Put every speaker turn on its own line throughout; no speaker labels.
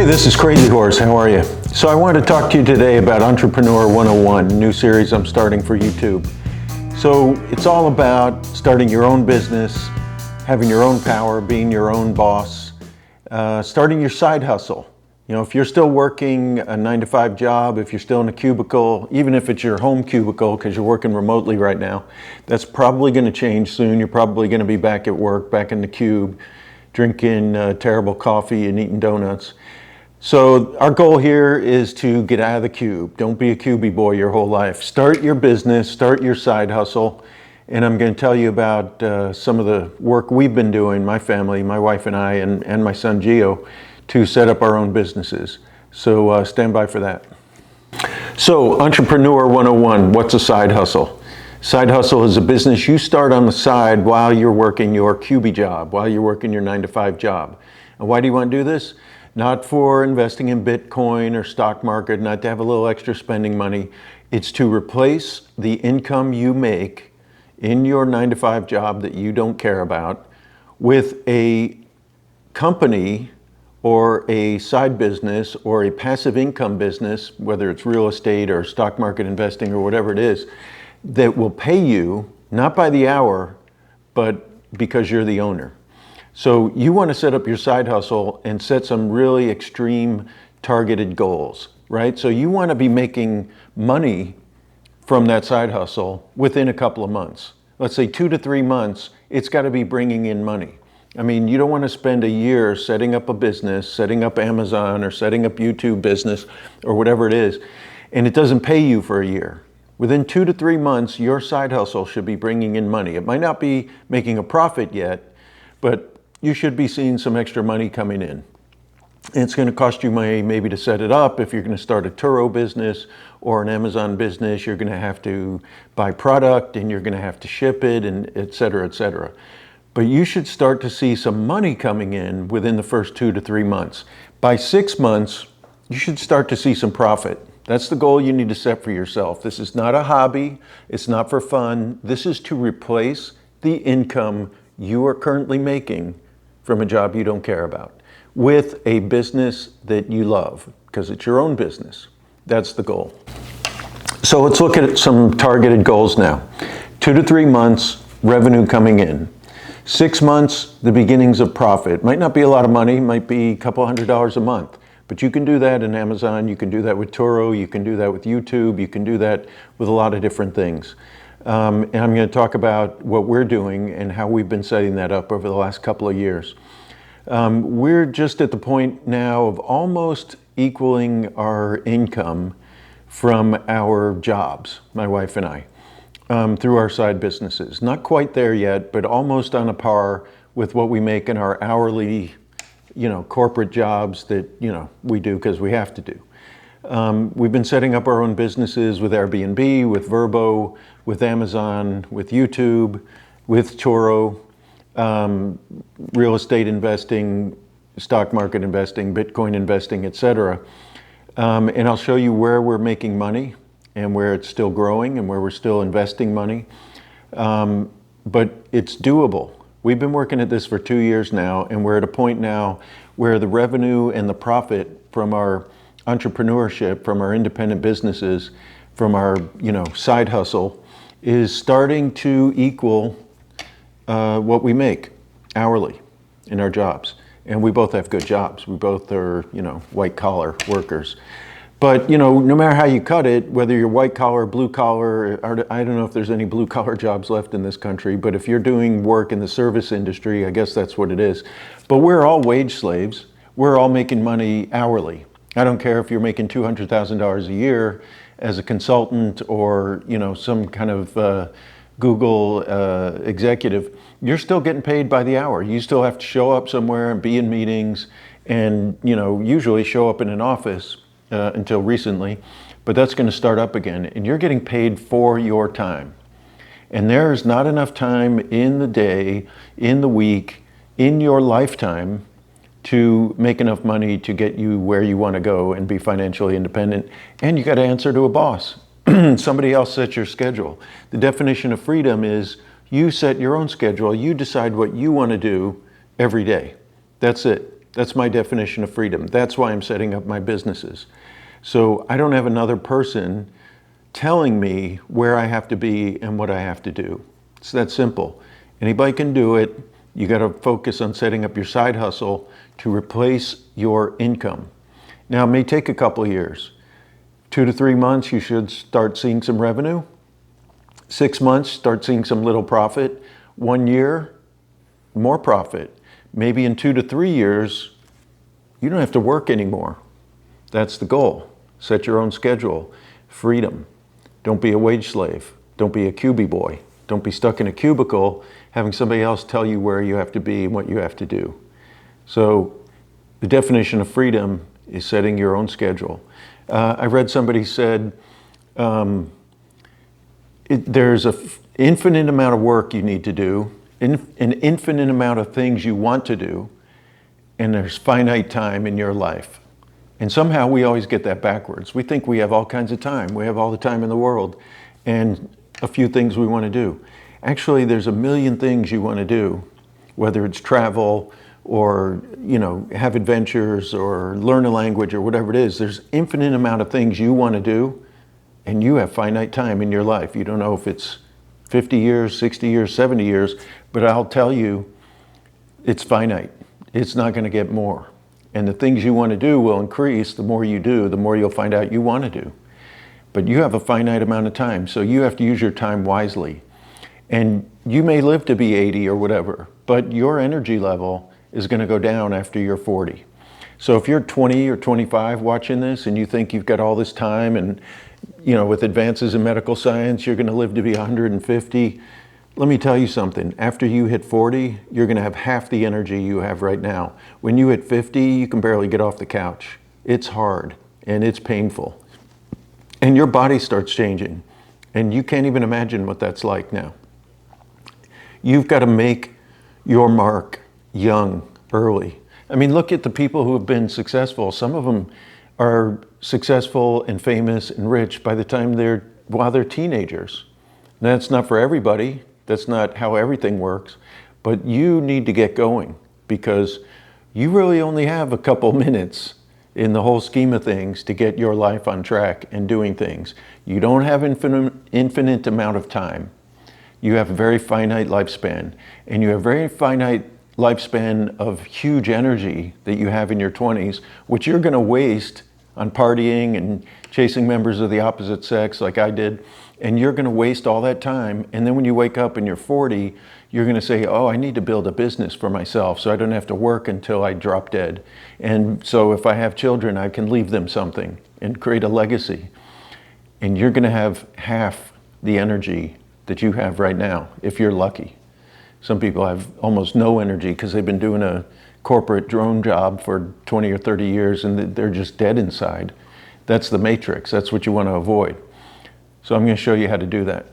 Hey, this is Crazy Horse. How are you? So I wanted to talk to you today about Entrepreneur 101, a new series I'm starting for YouTube. So it's all about starting your own business, having your own power, being your own boss, starting your side hustle. You know, if you're still working a 9-to-5 job, if you're still in a cubicle, even if it's your home cubicle because you're working remotely right now, that's probably going to change soon. You're probably going to be back at work, back in the cube, drinking terrible coffee and eating donuts. So our goal here is to get out of the cube. Don't be a cubie boy your whole life. Start your business, start your side hustle. And I'm going to tell you about some of the work we've been doing, my family, my wife and I, and my son Gio, to set up our own businesses. So stand by for that. So Entrepreneur 101, what's a side hustle? Side hustle is a business you start on the side while you're working your cubie job, while you're working your 9-to-5 job. And why do you want to do this? Not for investing in Bitcoin or stock market, not to have a little extra spending money. It's to replace the income you make in your 9-to-5 job that you don't care about with a company or a side business or a passive income business, whether it's real estate or stock market investing or whatever it is, that will pay you, not by the hour, but because you're the owner. So you want to set up your side hustle and set some really extreme targeted goals, right? So you want to be making money from that side hustle within a couple of months. Let's say 2 to 3 months, it's got to be bringing in money. I mean, you don't want to spend a year setting up a business, setting up Amazon or setting up YouTube business or whatever it is, and it doesn't pay you for a year. Within 2 to 3 months, your side hustle should be bringing in money. It might not be making a profit yet, but you should be seeing some extra money coming in. It's going to cost you money maybe to set it up. If you're going to start a Turo business or an Amazon business, you're going to have to buy product and you're going to have to ship it, and et cetera, et cetera. But you should start to see some money coming in within the first 2 to 3 months. By 6 months, you should start to see some profit. That's the goal you need to set for yourself. This is not a hobby. It's not for fun. This is to replace the income you are currently making from a job you don't care about with a business that you love, because it's your own business. That's the goal. So let's look at some targeted goals now. 2 to 3 months, revenue coming in. 6 months, the beginnings of profit. Might not be a lot of money, might be a couple $100s a month, but you can do that in Amazon, you can do that with Turo, you can do that with YouTube, you can do that with a lot of different things. And I'm going to talk about what we're doing and how we've been setting that up over the last couple of years. We're just at the point now of almost equaling our income from our jobs, my wife and I, through our side businesses. Not quite there yet, but almost on a par with what we make in our hourly, corporate jobs that, we do because we have to do. We've been setting up our own businesses with Airbnb, with Vrbo, with Amazon, with YouTube, with Turo, real estate investing, stock market investing, Bitcoin investing, etc. And I'll show you where we're making money and where it's still growing and where we're still investing money. But it's doable. We've been working at this for 2 years now, and we're at a point now where the revenue and the profit from our entrepreneurship, from our independent businesses, from our side hustle is starting to equal what we make hourly in our jobs. And we both have good jobs. We both are white collar workers. But no matter how you cut it, whether you're white collar, blue collar, I don't know if there's any blue collar jobs left in this country, but if you're doing work in the service industry, I guess that's what it is. But we're all wage slaves. We're all making money hourly. I don't care if you're making $200,000 a year as a consultant or some kind of Google executive. You're still getting paid by the hour. You still have to show up somewhere and be in meetings, and usually show up in an office until recently, but that's going to start up again. And you're getting paid for your time. And there's not enough time in the day, in the week, in your lifetime to make enough money to get you where you want to go and be financially independent. And you got to answer to a boss. Somebody else sets your schedule. The definition of freedom is you set your own schedule. You decide what you want to do every day. That's it. That's my definition of freedom. That's why I'm setting up my businesses. So I don't have another person telling me where I have to be and what I have to do. It's that simple. Anybody can do it. You got to focus on setting up your side hustle to replace your income. Now, it may take a couple of years. 2 to 3 months, you should start seeing some revenue. 6 months, start seeing some little profit. 1 year, more profit. Maybe in 2 to 3 years, you don't have to work anymore. That's the goal. Set your own schedule. Freedom. Don't be a wage slave. Don't be a cubie boy. Don't be stuck in a cubicle having somebody else tell you where you have to be and what you have to do. So the definition of freedom is setting your own schedule. I read somebody said there's an infinite amount of work you need to do, an infinite amount of things you want to do, and there's finite time in your life. And somehow we always get that backwards. We think we have all kinds of time. We have all the time in the world and a few things we want to do. Actually, there's a million things you want to do, whether it's travel or, have adventures or learn a language or whatever it is. There's infinite amount of things you want to do, and you have finite time in your life. You don't know if it's 50 years, 60 years, 70 years, but I'll tell you, it's finite. It's not going to get more. And the things you want to do will increase. The more you do, the more you'll find out you want to do. But you have a finite amount of time, so you have to use your time wisely. And you may live to be 80 or whatever, but your energy level is going to go down after you're 40. So if you're 20 or 25 watching this and you think you've got all this time and, with advances in medical science, you're going to live to be 150, let me tell you something. After you hit 40, you're going to have half the energy you have right now. When you hit 50, you can barely get off the couch. It's hard and it's painful. And your body starts changing. And you can't even imagine what that's like now. You've got to make your mark young, early. I mean, look at the people who have been successful. Some of them are successful and famous and rich by the time while they're teenagers. That's not for everybody. That's not how everything works. But you need to get going because you really only have a couple minutes in the whole scheme of things to get your life on track and doing things. You don't have infinite amount of time. You have a very finite lifespan, and you have a very finite lifespan of huge energy that you have in your 20s, which you're going to waste on partying and chasing members of the opposite sex like I did, and you're going to waste all that time. And then when you wake up and you're 40, you're going to say, oh, I need to build a business for myself so I don't have to work until I drop dead. And so if I have children, I can leave them something and create a legacy. And you're going to have half the energy that you have right now, if you're lucky. Some people have almost no energy because they've been doing a corporate drone job for 20 or 30 years and they're just dead inside. That's the matrix. That's what you want to avoid. So I'm going to show you how to do that.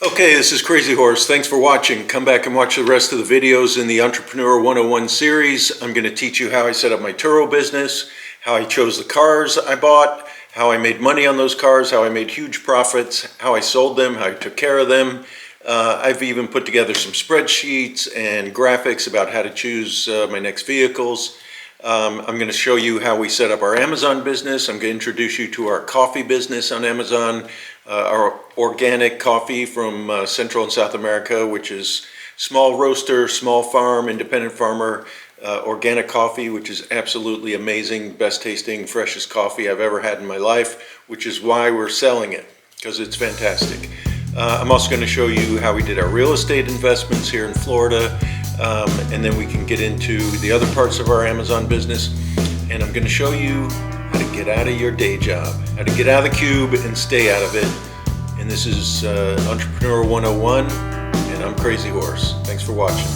Okay, this is Crazy Horse. Thanks for watching. Come back and watch the rest of the videos in the Entrepreneur 101 series. I'm going to teach you how I set up my Turo business, how I chose the cars I bought, how I made money on those cars, how I made huge profits, how I sold them, how I took care of them. I've even put together some spreadsheets and graphics about how to choose my next vehicles. I'm going to show you how we set up our Amazon business. I'm going to introduce you to our coffee business on Amazon, our organic coffee from Central and South America, which is small roaster, small farm, independent farmer, organic coffee, which is absolutely amazing, best tasting, freshest coffee I've ever had in my life, which is why we're selling it, because it's fantastic. I'm also going to show you how we did our real estate investments here in Florida, and then we can get into the other parts of our Amazon business. And I'm going to show you how to get out of your day job, how to get out of the cube and stay out of it. And this is Entrepreneur 101, and I'm Crazy Horse. Thanks for watching.